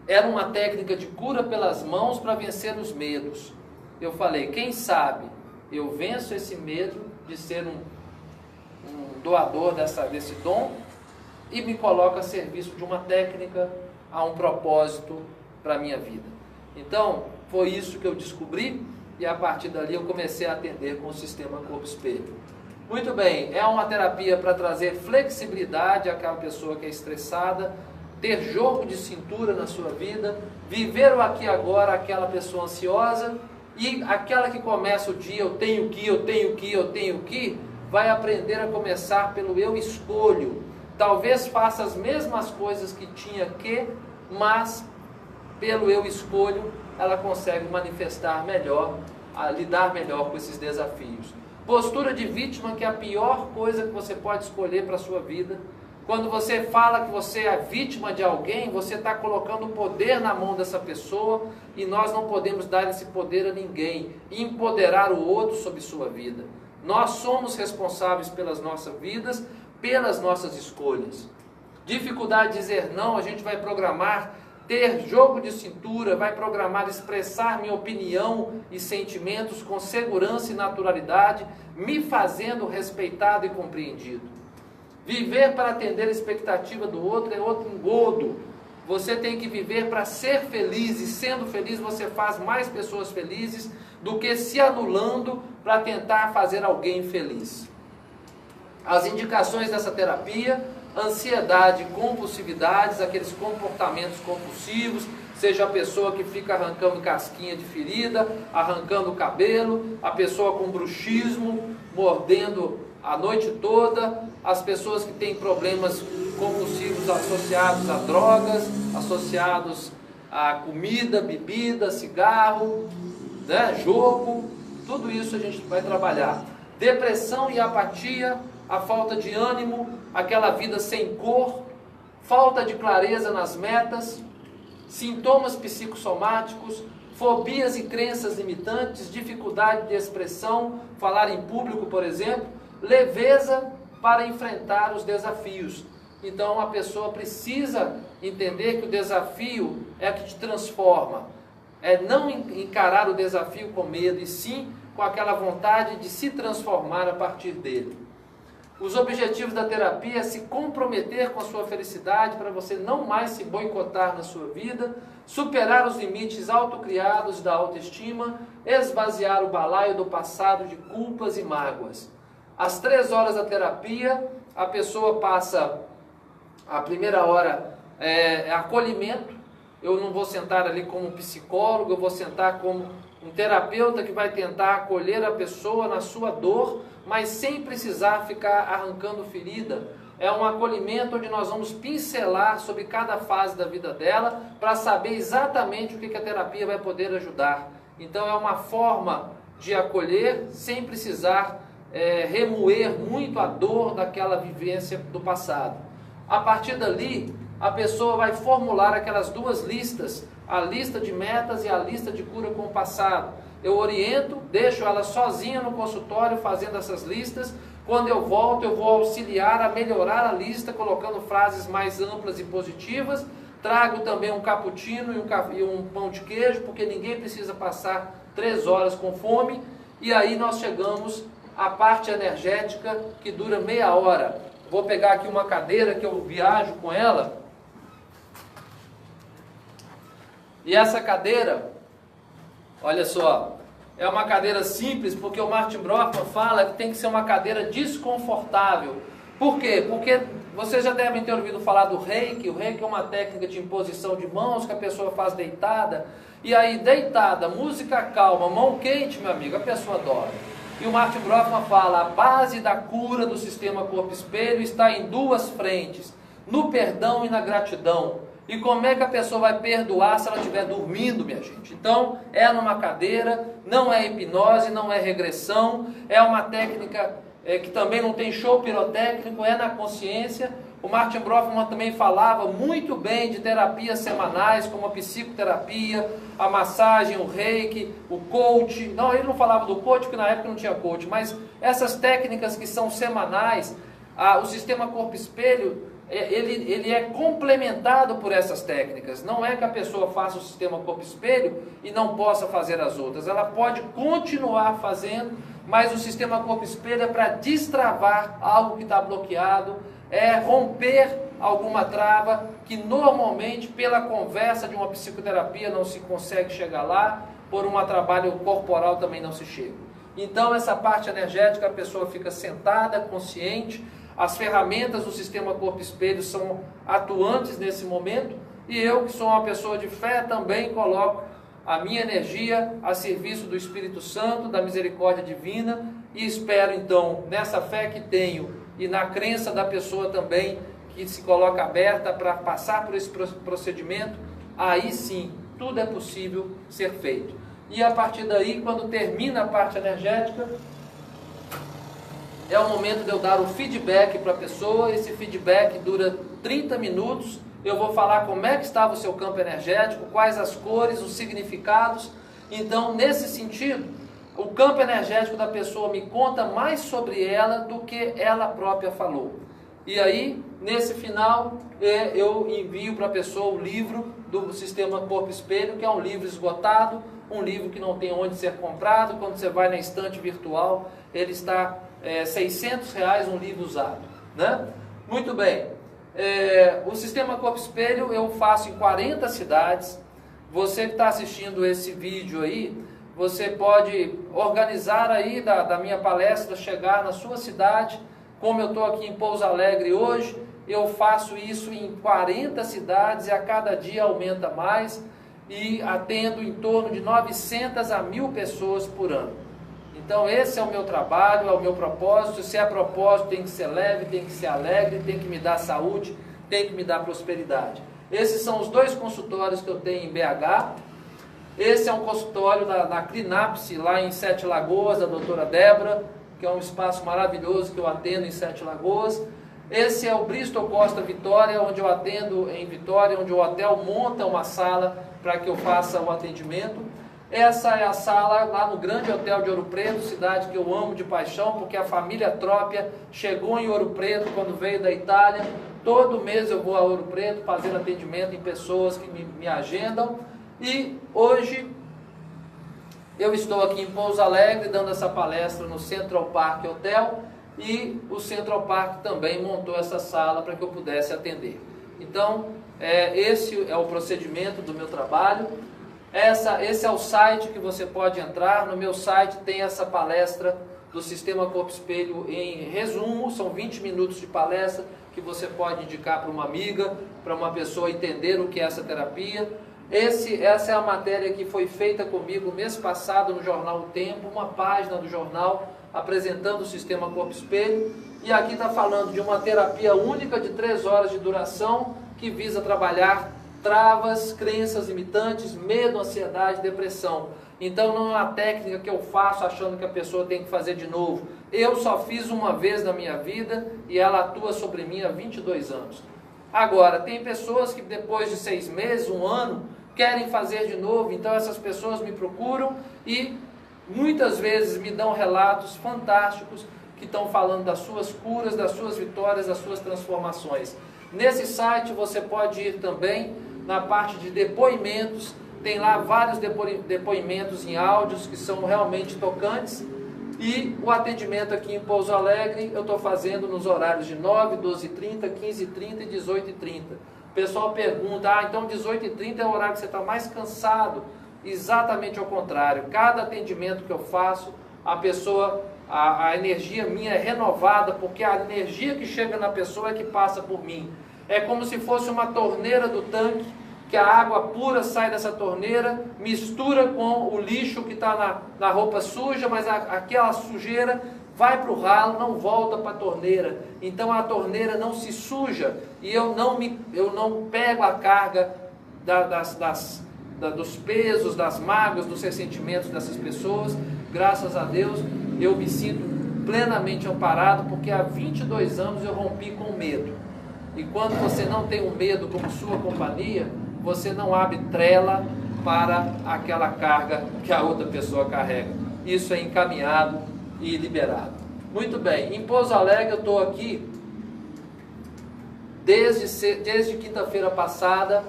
era uma técnica de cura pelas mãos para vencer os medos. Eu falei, quem sabe eu venço esse medo de ser um doador desse dom e me coloco a serviço de uma técnica, a um propósito para a minha vida. Então, foi isso que eu descobri e a partir dali eu comecei a atender com o sistema corpo-espelho. Muito bem, é uma terapia para trazer flexibilidade àquela pessoa que é estressada, ter jogo de cintura na sua vida, viver o aqui e agora, aquela pessoa ansiosa, e aquela que começa o dia, eu tenho que, vai aprender a começar pelo eu escolho. Talvez faça as mesmas coisas que tinha que, mas pelo eu escolho, ela consegue manifestar melhor, lidar melhor com esses desafios. Postura de vítima, que é a pior coisa que você pode escolher para a sua vida. Quando você fala que você é vítima de alguém, você está colocando o poder na mão dessa pessoa e nós não podemos dar esse poder a ninguém, empoderar o outro sobre sua vida. Nós somos responsáveis pelas nossas vidas, pelas nossas escolhas. Dificuldade de dizer não, a gente vai programar ter jogo de cintura, vai programar expressar minha opinião e sentimentos com segurança e naturalidade, me fazendo respeitado e compreendido. Viver para atender a expectativa do outro é outro engodo. Você tem que viver para ser feliz, e sendo feliz você faz mais pessoas felizes do que se anulando para tentar fazer alguém feliz. As indicações dessa terapia: ansiedade, compulsividades, aqueles comportamentos compulsivos, seja a pessoa que fica arrancando casquinha de ferida, arrancando o cabelo, a pessoa com bruxismo, mordendo a noite toda, as pessoas que têm problemas compulsivos associados a drogas, associados a comida, bebida, cigarro, né, jogo, tudo isso a gente vai trabalhar. Depressão e apatia, a falta de ânimo, aquela vida sem cor, falta de clareza nas metas, sintomas psicossomáticos, fobias e crenças limitantes, dificuldade de expressão, falar em público, por exemplo, leveza para enfrentar os desafios. Então a pessoa precisa entender que o desafio é o que te transforma, é não encarar o desafio com medo, e sim com aquela vontade de se transformar a partir dele. Os objetivos da terapia é se comprometer com a sua felicidade para você não mais se boicotar na sua vida, superar os limites autocriados da autoestima, esvaziar o balaio do passado de culpas e mágoas. Às 3 horas da terapia, a pessoa passa a primeira hora acolhimento. Eu não vou sentar ali como psicólogo, eu vou sentar como um terapeuta que vai tentar acolher a pessoa na sua dor, mas sem precisar ficar arrancando ferida. É um acolhimento onde nós vamos pincelar sobre cada fase da vida dela para saber exatamente o que a terapia vai poder ajudar. Então é uma forma de acolher sem precisar remoer muito a dor daquela vivência do passado. A partir dali, a pessoa vai formular aquelas 2 listas, a lista de metas e a lista de cura com o passado. Eu oriento, deixo ela sozinha no consultório fazendo essas listas. Quando eu volto, eu vou auxiliar a melhorar a lista, colocando frases mais amplas e positivas. Trago também um cappuccino e um pão de queijo, porque ninguém precisa passar 3 horas com fome. E aí nós chegamos à parte energética, que dura meia hora. Vou pegar aqui uma cadeira que eu viajo com ela. E essa cadeira, olha só, é uma cadeira simples, porque o Martin Brockman fala que tem que ser uma cadeira desconfortável. Por quê? Porque vocês já devem ter ouvido falar do Reiki. O Reiki é uma técnica de imposição de mãos que a pessoa faz deitada. E aí, deitada, música calma, mão quente, meu amigo, a pessoa dorme. E o Martin Brockman fala: a base da cura do sistema corpo-espelho está em 2 frentes, no perdão e na gratidão. E como é que a pessoa vai perdoar se ela estiver dormindo, minha gente? Então, é numa cadeira, não é hipnose, não é regressão, é uma técnica que também não tem show pirotécnico, é na consciência. O Martin Brofman também falava muito bem de terapias semanais, como a psicoterapia, a massagem, o reiki, o coach. Não, ele não falava do coach, porque na época não tinha coach, mas essas técnicas que são semanais, o sistema corpo-espelho, ele é complementado por essas técnicas. Não é que a pessoa faça o sistema corpo-espelho e não possa fazer as outras. Ela pode continuar fazendo, mas o sistema corpo-espelho é para destravar algo que está bloqueado, é romper alguma trava que normalmente pela conversa de uma psicoterapia não se consegue chegar lá, por um trabalho corporal também não se chega. Então essa parte energética, a pessoa fica sentada, consciente, as ferramentas do sistema corpo-espelho são atuantes nesse momento, e eu, que sou uma pessoa de fé, também coloco a minha energia a serviço do Espírito Santo, da misericórdia divina, e espero então, nessa fé que tenho e na crença da pessoa também, que se coloca aberta para passar por esse procedimento, aí sim, tudo é possível ser feito. E a partir daí, quando termina a parte energética, é o momento de eu dar o feedback para a pessoa. Esse feedback dura 30 minutos, eu vou falar como é que estava o seu campo energético, quais as cores, os significados. Então, nesse sentido, o campo energético da pessoa me conta mais sobre ela do que ela própria falou. E aí, nesse final, eu envio para a pessoa o livro do Sistema Corpo-Espelho, que é um livro esgotado, um livro que não tem onde ser comprado. Quando você vai na estante virtual, ele está R$600, um livro usado, né? Muito bem. O Sistema Corpo-Espelho eu faço em 40 cidades. Você que está assistindo esse vídeo aí, você pode organizar aí da minha palestra, chegar na sua cidade. Como eu estou aqui em Pouso Alegre hoje, eu faço isso em 40 cidades e a cada dia aumenta mais, e atendo em torno de 900 a 1.000 pessoas por ano. Então esse é o meu trabalho, é o meu propósito. Se é propósito, tem que ser leve, tem que ser alegre, tem que me dar saúde, tem que me dar prosperidade. Esses são os 2 consultórios que eu tenho em BH. Esse é um consultório da Clinapse, lá em Sete Lagoas, da doutora Débora, que é um espaço maravilhoso que eu atendo em Sete Lagoas. Esse é o Bristol Costa Vitória, onde eu atendo em Vitória, onde o hotel monta uma sala para que eu faça o atendimento. Essa é a sala lá no Grande Hotel de Ouro Preto, cidade que eu amo de paixão, porque a família Trópia chegou em Ouro Preto quando veio da Itália. Todo mês eu vou a Ouro Preto fazer atendimento em pessoas que me agendam. E hoje eu estou aqui em Pouso Alegre dando essa palestra no Central Park Hotel, e o Central Park também montou essa sala para que eu pudesse atender. Então, esse é o procedimento do meu trabalho. Esse é o site que você pode entrar. No meu site tem essa palestra do Sistema Corpo-Espelho em resumo, são 20 minutos de palestra que você pode indicar para uma amiga, para uma pessoa entender o que é essa terapia. Essa é a matéria que foi feita comigo mês passado no jornal O Tempo, uma página do jornal apresentando o Sistema Corpo-Espelho, e aqui está falando de uma terapia única de 3 horas de duração, que visa trabalhar travas, crenças limitantes, medo, ansiedade, depressão. Então não é uma técnica que eu faço achando que a pessoa tem que fazer de novo. Eu só fiz uma vez na minha vida e ela atua sobre mim há 22 anos. Agora, tem pessoas que depois de 6 meses, 1 ano, querem fazer de novo. Então essas pessoas me procuram e muitas vezes me dão relatos fantásticos que estão falando das suas curas, das suas vitórias, das suas transformações. Nesse site você pode ir também na parte de depoimentos, tem lá vários depoimentos em áudios que são realmente tocantes, e o atendimento aqui em Pouso Alegre eu estou fazendo nos horários de 9, 12h30, 15h30 e 18h30. O pessoal pergunta, então 18h30 é o horário que você está mais cansado? Exatamente ao contrário. Cada atendimento que eu faço, a pessoa, a energia minha é renovada, porque a energia que chega na pessoa é que passa por mim. É como se fosse uma torneira do tanque, que a água pura sai dessa torneira, mistura com o lixo que está na roupa suja, mas aquela sujeira vai para o ralo, não volta para a torneira. Então a torneira não se suja, e eu não pego a carga dos pesos, das mágoas, dos ressentimentos dessas pessoas. Graças a Deus eu me sinto plenamente amparado, porque há 22 anos eu rompi com o medo. E quando você não tem um medo como sua companhia, você não abre trela para aquela carga que a outra pessoa carrega. Isso é encaminhado e liberado. Muito bem, em Pouso Alegre eu estou aqui desde quinta-feira passada.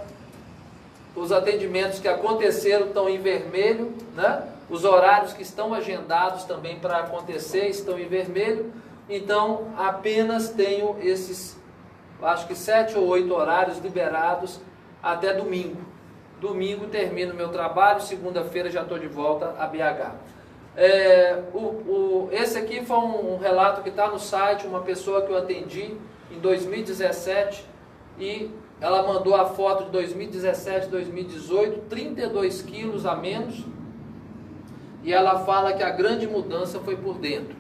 Os atendimentos que aconteceram estão em vermelho, né? Os horários que estão agendados também para acontecer estão em vermelho. Então apenas tenho esses, acho que 7 ou 8 horários liberados até domingo. Domingo termino o meu trabalho, segunda-feira já estou de volta a BH. Esse aqui foi um relato que está no site, uma pessoa que eu atendi em 2017 e ela mandou a foto de 2017, 2018, 32 quilos a menos, e ela fala que a grande mudança foi por dentro.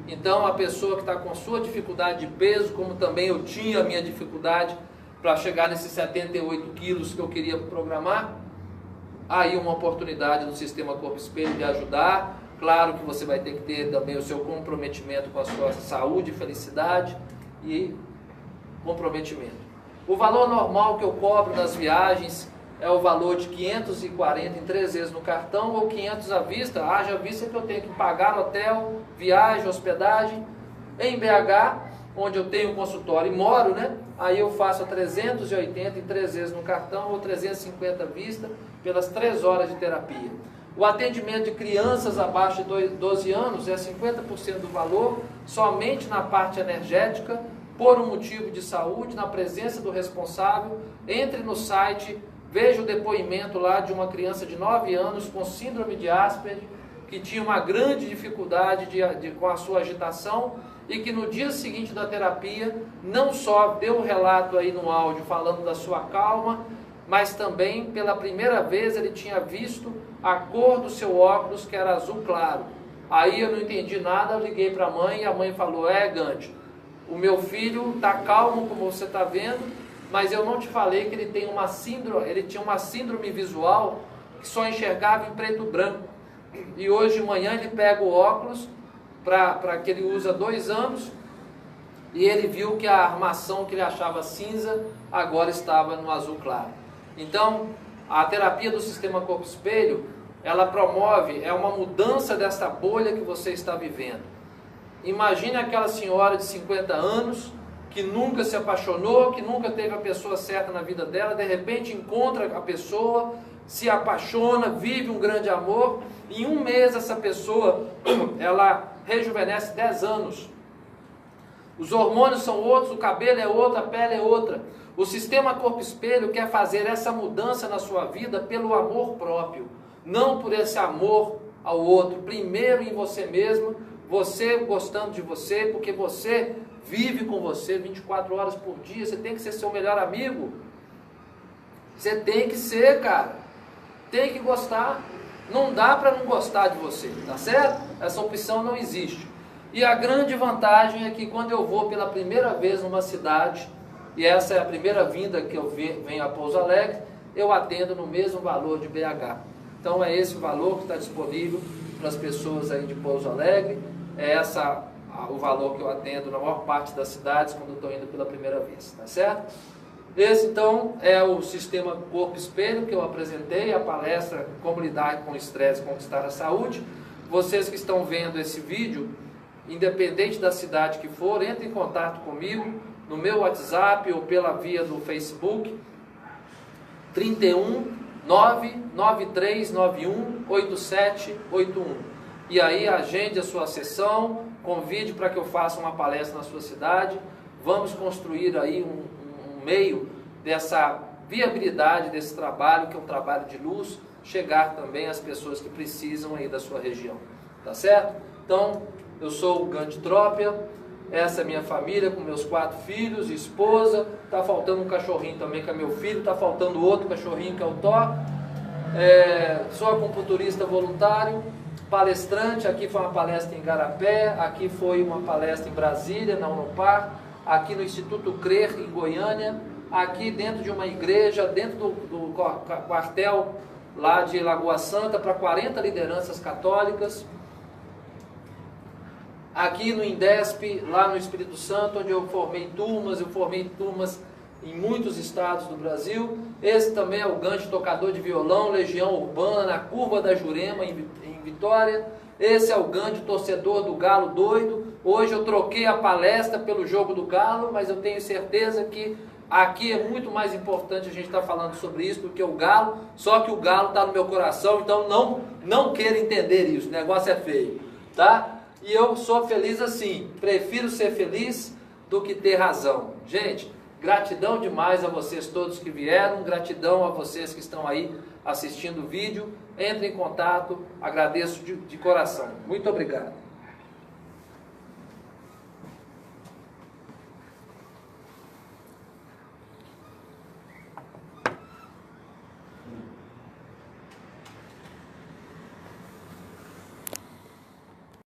Então a pessoa que está com sua dificuldade de peso, como também eu tinha a minha dificuldade para chegar nesses 78 quilos que eu queria programar, aí uma oportunidade no Sistema Corpo Espelho de ajudar. Claro que você vai ter que ter também o seu comprometimento com a sua saúde, felicidade e comprometimento. O valor normal que eu cobro nas viagens é o valor de 540 em 3 vezes no cartão ou 500 à vista. Haja vista que eu tenho que pagar hotel, viagem, hospedagem. Em BH, onde eu tenho um consultório e moro, né? Aí eu faço a 380 em 3 vezes no cartão ou 350 à vista pelas 3 horas de terapia. O atendimento de crianças abaixo de 12 anos é 50% do valor, somente na parte energética, por um motivo de saúde, na presença do responsável. Entre no site, veja o depoimento lá de uma criança de 9 anos com síndrome de Asperger, que tinha uma grande dificuldade com a sua agitação e que no dia seguinte da terapia, não só deu um relato aí no áudio falando da sua calma, mas também pela primeira vez ele tinha visto a cor do seu óculos, que era azul claro. Aí eu não entendi nada, eu liguei para a mãe e a mãe falou: Gandhi, o meu filho está calmo, como você está vendo, mas eu não te falei que ele tinha uma síndrome visual que só enxergava em preto e branco. E hoje de manhã ele pega o óculos, para que ele usa 2 anos, e ele viu que a armação que ele achava cinza, agora estava no azul claro. Então, a terapia do Sistema Corpo Espelho, ela promove, é uma mudança dessa bolha que você está vivendo. Imagine aquela senhora de 50 anos, que nunca se apaixonou, que nunca teve a pessoa certa na vida dela, de repente encontra a pessoa, se apaixona, vive um grande amor, em 1 mês essa pessoa, ela rejuvenesce 10 anos. Os hormônios são outros, o cabelo é outro, a pele é outra. O Sistema Corpo Espelho quer fazer essa mudança na sua vida pelo amor próprio, não por esse amor ao outro. Primeiro em você mesmo, você gostando de você, porque você vive com você 24 horas por dia, você tem que ser seu melhor amigo. Você tem que ser, cara. Tem que gostar. Não dá para não gostar de você, tá certo? Essa opção não existe. E a grande vantagem é que quando eu vou pela primeira vez numa cidade, e essa é a primeira vinda que eu venho a Pouso Alegre, eu atendo no mesmo valor de BH. Então é esse o valor que está disponível para as pessoas aí de Pouso Alegre. É o valor que eu atendo na maior parte das cidades quando eu estou indo pela primeira vez, tá certo? Esse então é o Sistema Corpo Espelho que eu apresentei, a palestra Como Lidar com o Estresse e Conquistar a Saúde. Vocês que estão vendo esse vídeo, independente da cidade que for, entre em contato comigo no meu WhatsApp ou pela via do Facebook, 31 99391 8781. E aí agende a sua sessão, convide para que eu faça uma palestra na sua cidade. Vamos construir aí um meio dessa viabilidade desse trabalho, que é um trabalho de luz, chegar também às pessoas que precisam aí da sua região, tá certo? Então, eu sou o Gandhi Trópia, essa é minha família com meus 4 filhos, esposa, tá faltando um cachorrinho também que é meu filho, tá faltando outro cachorrinho que é o Thor. Sou acupunturista voluntário, palestrante. Aqui foi uma palestra em Igarapé, aqui foi uma palestra em Brasília, na Unopar, aqui no Instituto CRER, em Goiânia, aqui dentro de uma igreja, dentro do quartel lá de Lagoa Santa, para 40 lideranças católicas. aqui no Indesp, lá no Espírito Santo, onde eu formei turmas em muitos estados do Brasil. Esse também é o Gandhi, tocador de violão, Legião Urbana, na Curva da Jurema, em Vitória. Esse é o Gandhi, torcedor do Galo doido. Hoje eu troquei a palestra pelo jogo do Galo, mas eu tenho certeza que aqui é muito mais importante a gente estar falando sobre isso do que o Galo, só que o Galo está no meu coração, então não queira entender isso, o negócio é feio, tá? E eu sou feliz assim, prefiro ser feliz do que ter razão. Gente, gratidão demais a vocês todos que vieram, gratidão a vocês que estão aí assistindo o vídeo. Entre em contato, agradeço de coração. Muito obrigado.